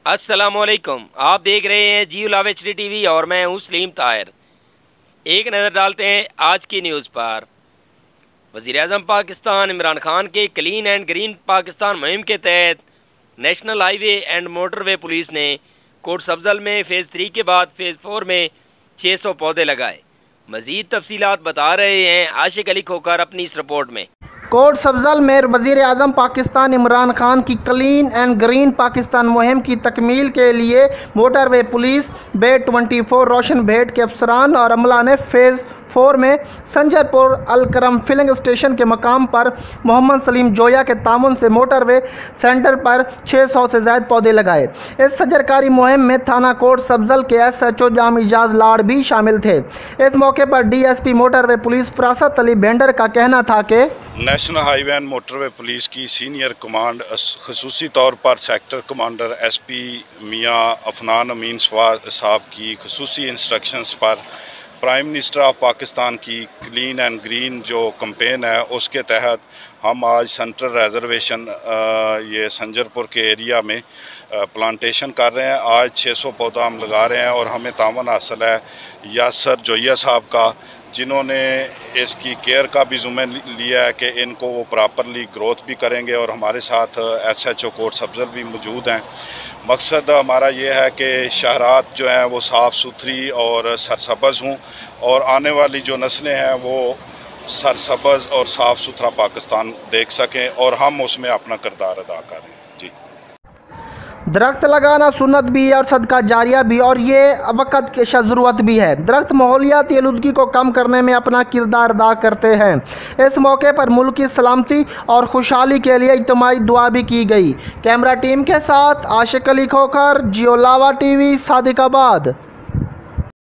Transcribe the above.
अस्सलामुअलैकुम, आप देख रहे हैं जी टीवी और मैं हूं सलीम ताहिर। एक नज़र डालते हैं आज की न्यूज़ पर। वज़ीरा'ज़म पाकिस्तान इमरान खान के कलीन एंड ग्रीन पाकिस्तान मुहिम के तहत national highway and motorway police ने कोट सब्जल में फ़ेज़ 3 के बाद फ़ेज़ 4 में 600 पौधे लगाए। मज़ीद तफसीलात बता रहे हैं आशिक कौखर अपनी इस रिपोर्ट में। कोट सब्जल में वज़ीरा'ज़म पाकिस्तान इमरान खान की कलीन एंड ग्रीन पाकिस्तान मुहिम की तकमील के लिए मोटरवे पुलिस बेट 24 रोशन भेट के अफसरान और अमला ने फ़ेज़ 4 में संजरपुर अलकरम फिलिंग स्टेशन के मकाम पर मोहम्मद सलीम जोया के तामुन से मोटरवे सेंटर पर 600 से ज़ायद पौधे लगाए। इस सजरकारी मुहिम में थाना कोट सब्जल के SHO जाम इजाज़ लाड़ भी शामिल थे। इस मौके पर DSP motorway police फरासत Ali vendor का कहना था कि national highway and motorway police की सीनियर कमांड खसूसी तौर पर सेक्टर कमांडर SP मियाँ अफनान अमीन साहब की खसूसी इंस्ट्रक्शंस पर प्राइम मिनिस्टर ऑफ पाकिस्तान की क्लीन एंड ग्रीन जो कैंपेन है उसके तहत हम आज सेंट्रल रिजर्वेशन ये संजरपुर के एरिया में प्लांटेशन कर रहे हैं। आज 600 पौधा हम लगा रहे हैं और हमें तावन हासिल है यासर जोया साहब का, जिन्होंने इसकी केयर का भी ज़िम्मा लिया है कि इनको वो प्रॉपरली ग्रोथ भी करेंगे और हमारे साथ SHO कोट सब्जल भी मौजूद हैं। मकसद हमारा ये है कि शहरात जो हैं वो साफ़ सुथरी और सरसब्ज़ हों और आने वाली जो नस्लें हैं वो सरसब्ज़ और साफ़ सुथरा पाकिस्तान देख सकें और हम उसमें अपना किरदार अदा करें। जी, दरख्त लगाना सुन्नत भी है और सदका जारिया भी, और ये वक़्त की ज़रूरत भी है। दरख्त माहौलियाती आलूदगी को कम करने में अपना किरदार अदा करते हैं। इस मौके पर मुल्क की सलामती और खुशहाली के लिए इज्तिमाई दुआ भी की गई। कैमरा टीम के साथ आशिक कौखर, जियो TV, सादिकाबाद।